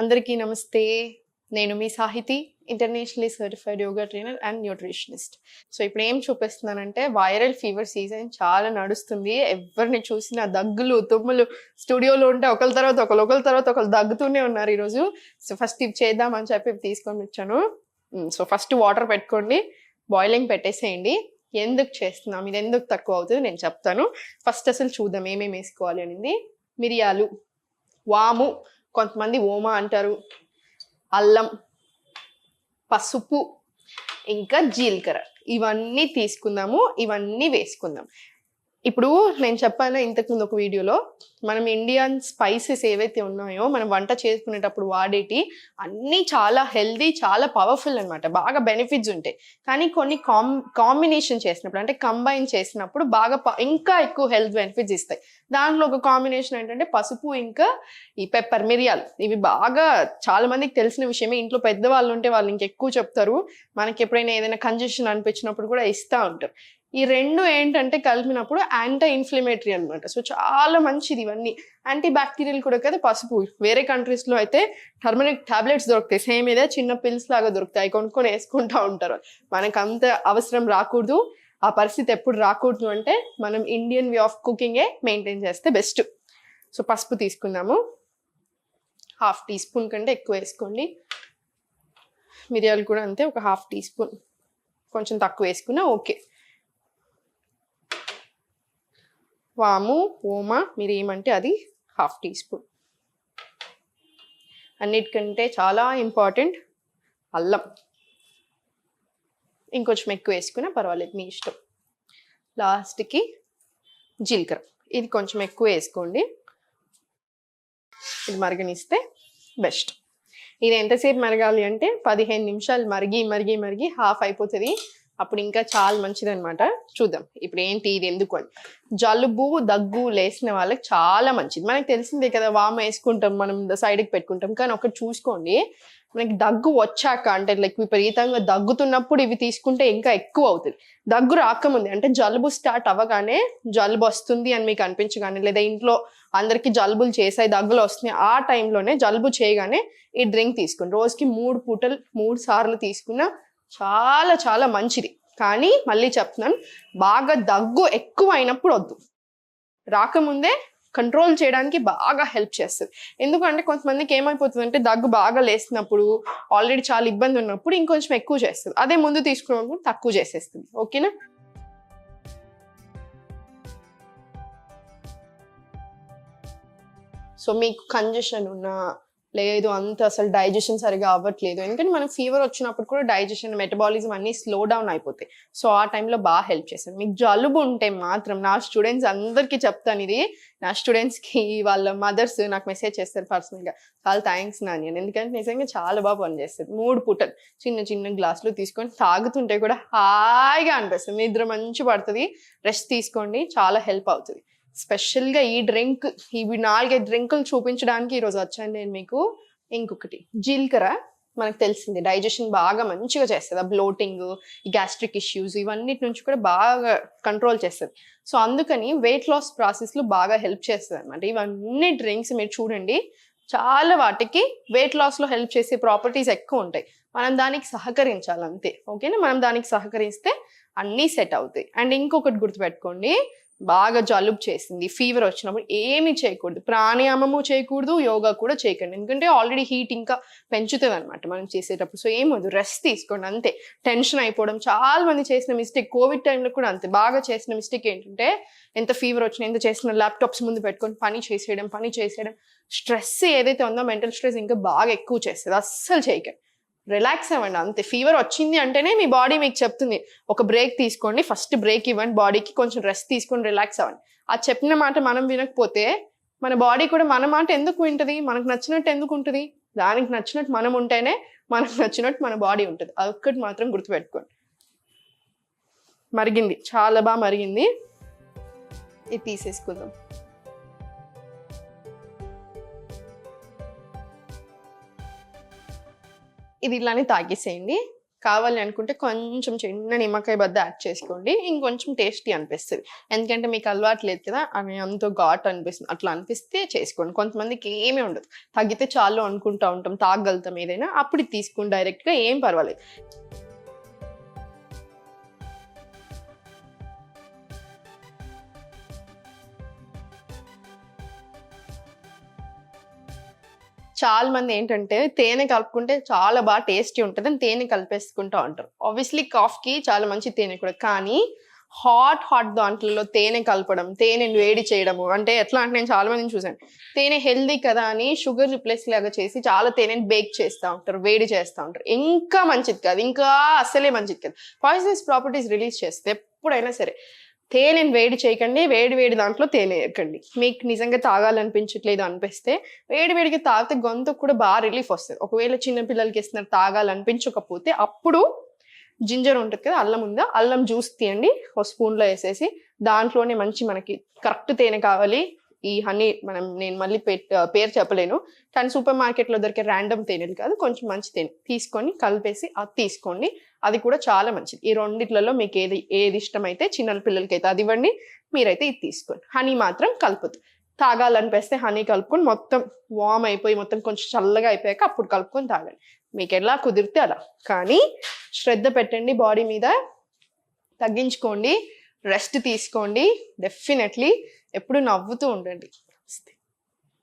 అందరికీ నమస్తే. నేను మీ Sahithi, internationally certified yoga trainer and nutritionist. So ఇప్పుడు ఏం చూపిస్తున్నానంటే వైరల్ ఫీవర్ సీజన్ చాలా నడుస్తుంది. ఎవరిని చూసినా దగ్గులు, తుమ్ములు స్టూడియోలో ఉంటే ఒకరి తర్వాత ఒకరు దగ్గుతూనే ఉన్నారు ఈరోజు. సో ఫస్ట్ ఇవి చేద్దామని చెప్పి ఇవి తీసుకొని వచ్చాను. సో ఫస్ట్ వాటర్ పెట్టుకోండి, బాయిలింగ్ పెట్టేసేయండి. ఎందుకు చేస్తున్నాం, ఇది ఎందుకు తక్కువ అవుతుంది నేను చెప్తాను. ఫస్ట్ అసలు చూద్దాం ఏమేమి వేసుకోవాలి అనేది. మిరియాలు, వాము, కొంతమంది ఓమా అంటారు, అల్లం, పసుపు, ఇంకా జీలకర్ర, ఇవన్నీ తీసుకుందాము. ఇవన్నీ వేసుకుందాం. ఇప్పుడు నేను చెప్పాను ఇంతకుముందు ఒక వీడియోలో, మనం ఇండియన్ స్పైసెస్ ఏవైతే ఉన్నాయో మనం వంట చేసుకునేటప్పుడు వాడేటి అన్నీ చాలా హెల్దీ, చాలా పవర్ఫుల్ అనమాట. బాగా బెనిఫిట్స్ ఉంటాయి. కానీ కొన్ని కాంబినేషన్ చేసినప్పుడు, అంటే కంబైన్ చేసినప్పుడు బాగా ఇంకా ఎక్కువ హెల్త్ బెనిఫిట్స్ ఇస్తాయి. దాంట్లో ఒక కాంబినేషన్ ఏంటంటే పసుపు, ఇంకా ఈ పెప్పర్, మిరియాలు. ఇవి బాగా చాలా మందికి తెలిసిన విషయమే. ఇంట్లో పెద్దవాళ్ళు ఉంటే వాళ్ళు ఇంకెక్కువ చెప్తారు. మనకి ఎప్పుడైనా ఏదైనా కంజెషన్ అనిపించినప్పుడు కూడా ఇస్తూ ఉంటారు. ఈ రెండు ఏంటంటే కలిపినప్పుడు యాంటీ ఇన్ఫ్లమేటరీ అనమాట. సో చాలా మంచిది. ఇవన్నీ యాంటీ బ్యాక్టీరియల్ కూడా కదా పసుపు. వేరే కంట్రీస్లో అయితే టర్మరిక్ టాబ్లెట్స్ దొరుకుతాయి, సేమ్ ఇదే చిన్న పిల్స్ లాగా దొరుకుతాయి, కొనుక్కొని వేసుకుంటూ ఉంటారు. మనకు అంత అవసరం రాకూడదు, ఆ పరిస్థితి ఎప్పుడు రాకూడదు అంటే మనం ఇండియన్ వే ఆఫ్ కుకింగే మెయింటైన్ చేస్తే బెస్ట్. సో పసుపు తీసుకుందాము, 1/2 టీ స్పూన్ కంటే ఎక్కువ వేసుకోండి. మిరియాలు కూడా అంతే, ఒక 1/2 టీ స్పూన్, కొంచెం తక్కువ వేసుకున్నా ఓకే. వాము, ఓమా, మీరు ఏమంటే అది 1/2 టీ స్పూన్. అన్నిటికంటే చాలా ఇంపార్టెంట్ అల్లం, ఇంకొంచెం ఎక్కువ వేసుకున్నా పర్వాలేదు, మీ ఇష్టం. లాస్ట్కి జీలకర్ర, ఇది కొంచెం ఎక్కువ వేసుకోండి. ఇది మరగనిస్తే బెస్ట్. ఇది ఎంతసేపు మరగాలి అంటే 15 నిమిషాలు మరిగి మరిగి మరిగి హాఫ్ అయిపోతుంది. అప్పుడు ఇంకా చాలా మంచిది అనమాట. చూద్దాం ఇప్పుడు ఏంటి, ఇది ఎందుకు అని. జలుబు, దగ్గు లేసిన వాళ్ళకి చాలా మంచిది. మనకి తెలిసిందే కదా, వాము వేసుకుంటాం, మనం సైడ్కి పెట్టుకుంటాం. కానీ ఒకటి చూసుకోండి, మనకి దగ్గు వచ్చాక, అంటే లైక్ విపరీతంగా దగ్గుతున్నప్పుడు ఇవి తీసుకుంటే ఇంకా ఎక్కువ అవుతుంది. దగ్గు రాకముందే, అంటే జలుబు స్టార్ట్ అవ్వగానే, జలుబు వస్తుంది అని మీకు అనిపించగానే, లేదా ఇంట్లో అందరికీ జలుబులు చేసాయి, దగ్గులు వస్తున్నాయి, ఆ టైంలోనే జలుబు చేయగానే ఈ డ్రింక్ తీసుకోండి. రోజుకి 3 పూటలు 3 సార్లు తీసుకున్నా చాలా చాలా మంచిది. కానీ మళ్ళీ చెప్తున్నాను, బాగా దగ్గు ఎక్కువ అయినప్పుడు వద్దు. రాకముందే కంట్రోల్ చేయడానికి బాగా హెల్ప్ చేస్తుంది. ఎందుకంటే కొంతమందికి ఏమైపోతుంది అంటే దగ్గు బాగా లేసినప్పుడు, ఆల్రెడీ చాలా ఇబ్బంది ఉన్నప్పుడు ఇంకొంచెం ఎక్కువ చేస్తుంది. అదే ముందు తీసుకున్నప్పుడు తక్కువ చేసేస్తుంది. ఓకేనా? సో మీకు కంజెషన్ ఉన్నా, లేదు అంత అసలు డైజెషన్ సరిగా అవ్వట్లేదు, ఎందుకంటే మనం ఫీవర్ వచ్చినప్పుడు కూడా డైజెషన్, మెటబాలిజం అన్నీ స్లో డౌన్ అయిపోతాయి. సో ఆ టైంలో బాగా హెల్ప్ చేస్తుంది. మీకు జలుబు ఉంటే మాత్రం, నా స్టూడెంట్స్ అందరికీ చెప్తాను ఇది, నా స్టూడెంట్స్కి వాళ్ళ మదర్స్ నాకు మెసేజ్ చేస్తారు పర్సనల్గా, చాలా థ్యాంక్స్ నాని అని. ఎందుకంటే నిజంగా చాలా బాగా పనిచేస్తుంది. 3 పూటలు చిన్న చిన్న గ్లాసులు తీసుకొని తాగుతుంటే కూడా హాయిగా అనిపిస్తుంది, నిద్ర మంచి పడుతుంది. రెస్ట్ తీసుకోండి, చాలా హెల్ప్ అవుతుంది. స్పెషల్గా ఈ డ్రింక్, ఇవి 4-5 డ్రింకులు చూపించడానికి ఈరోజు వచ్చాను నేను మీకు. ఇంకొకటి జీలకర్ర, మనకు తెలిసింది డైజెషన్ బాగా మంచిగా చేస్తుంది. ఆ బ్లోటింగ్, ఈ గ్యాస్ట్రిక్ ఇష్యూస్, ఇవన్నిటి నుంచి కూడా బాగా కంట్రోల్ చేస్తుంది. సో అందుకని వెయిట్ లాస్ ప్రాసెస్లో బాగా హెల్ప్ చేస్తుంది అనమాట. ఇవన్నీ డ్రింక్స్ మీరు చూడండి, చాలా వాటికి వెయిట్ లాస్లో హెల్ప్ చేసే ప్రాపర్టీస్ ఎక్కువ ఉంటాయి. మనం దానికి సహకరించాలి అంతే. ఓకేనా? మనం దానికి సహకరిస్తే అన్నీ సెట్ అవుతాయి. అండ్ ఇంకొకటి గుర్తుపెట్టుకోండి, బాగా జలుబు చేసింది, ఫీవర్ వచ్చినప్పుడు ఏమీ చేయకూడదు. ప్రాణాయామము చేయకూడదు, యోగా కూడా చేయకండి. ఎందుకంటే ఆల్రెడీ హీట్ ఇంకా పెంచుతుంది అనమాట మనం చేసేటప్పుడు. సో ఏమొద్దు, రెస్ట్ తీసుకోండి అంతే. టెన్షన్ అయిపోవడం, చాలా మంది చేసిన మిస్టేక్, కోవిడ్ టైంలో కూడా అంతే, బాగా చేసిన మిస్టేక్ ఏంటంటే ఎంత ఫీవర్ వచ్చినా ఎంత చేసిన ల్యాప్టాప్స్ ముందు పెట్టుకొని పని చేసేయడం. స్ట్రెస్ ఏదైతే ఉందో, మెంటల్ స్ట్రెస్ ఇంకా బాగా ఎక్కువ చేస్తుంది. అస్సలు చేయకండి, రిలాక్స్ అవ్వండి అంతే. ఫీవర్ వచ్చింది అంటేనే మీ బాడీ మీకు చెప్తుంది ఒక బ్రేక్ తీసుకోండి, ఫస్ట్ బ్రేక్ ఇవ్వండి బాడీకి, కొంచెం రెస్ట్ తీసుకొని రిలాక్స్ అవ్వండి. ఆ చెప్పిన మాట మనం వినకపోతే మన బాడీ కూడా మన మాట ఎందుకు వింటుంది? మనకు నచ్చినట్టు ఎందుకు ఉంటుంది? దానికి నచ్చినట్టు మనం ఉంటేనే మనకు నచ్చినట్టు మన బాడీ ఉంటుంది. అదొక్కటి మాత్రం గుర్తుపెట్టుకోండి. మరిగింది, చాలా బాగా మరిగింది. ఇది తీసేసుకుందాం. ఇది ఇలానే తాగేసేయండి. కావాలి అనుకుంటే కొంచెం చిన్న నిమ్మకాయ బద్ద యాడ్ చేసుకోండి, ఇంకొంచెం టేస్టీ అనిపిస్తుంది. ఎందుకంటే మీకు అలవాటు లేదు కదా, అవి అంత ఘాట్ అనిపిస్తుంది. అట్లా అనిపిస్తే చేసుకోండి. కొంతమందికి ఏమీ ఉండదు, తగ్గితే చాలు అనుకుంటా ఉంటాం, తాగలుగుతాం ఏదైనా, అప్పుడు ఇది తీసుకోండి డైరెక్ట్గా, ఏం పర్వాలేదు. చాలా మంది ఏంటంటే తేనె కలుపుకుంటే చాలా బాగా టేస్టీ ఉంటుంది అని తేనె కలిపేసుకుంటూ ఉంటారు. ఆబ్వియస్లీ కాఫ్కి చాలా మంచి తేనె కూడా, కానీ హాట్ దాంట్లో తేనె కలపడం, తేనెని వేడి చేయడము అంటే ఎట్లా అంటే, నేను చాలా మందిని చూసాను, తేనె హెల్దీ కదా అని షుగర్ రిప్లేస్ లాగా చేసి చాలా తేనెని బేక్ చేస్తూ ఉంటారు, వేడి చేస్తూ ఉంటారు. ఇంకా మంచిది కాదు, ఇంకా అస్సలే మంచిది కాదు. పాయిజనస్ ప్రాపర్టీస్ రిలీజ్ చేస్తే ఎప్పుడైనా సరే తేనెని వేడి చేయకండి, వేడి దాంట్లో తేనె వేయకండి. మీకు నిజంగా తాగాలనిపించట్లేదు అనిపిస్తే వేడిగా తాగితే గొంతుకు కూడా బాగా రిలీఫ్ వస్తుంది. ఒకవేళ చిన్న పిల్లలకి ఇస్తున్నారు తాగాలనిపించకపోతే అప్పుడు జింజర్ ఉంటుంది కదా, అల్లం జ్యూస్ తీయండి, ఒక స్పూన్లో వేసేసి దాంట్లోనే మంచి మనకి కరెక్ట్ తేనె కావాలి. ఈ హనీ నేను మళ్ళీ పేరు చెప్పలేను, కానీ సూపర్ మార్కెట్లో దొరికే ర్యాండమ్ తేనెలు కాదు, కొంచెం మంచి తేనె తీసుకొని కలిపేసి అది తీసుకోండి. అది కూడా చాలా మంచిది. ఈ రెండిట్లలో మీకు ఏది ఇష్టమైతే, చిన్న పిల్లలకి అయితే అది ఇవ్వండి, మీరైతే ఇది తీసుకోండి. హనీ మాత్రం కలుపుద్దు. తాగాలనిపిస్తే హనీ కలుపుకొని మొత్తం వామ్ అయిపోయి మొత్తం కొంచెం చల్లగా అయిపోయాక అప్పుడు కలుపుకొని తాగండి. మీకు ఎలా కుదిరితే అలా, కానీ శ్రద్ధ పెట్టండి బాడీ మీద, తగ్గించుకోండి, రెస్ట్ తీసుకోండి. డెఫినెట్లీ ఎప్పుడు నవ్వుతూ ఉండండి.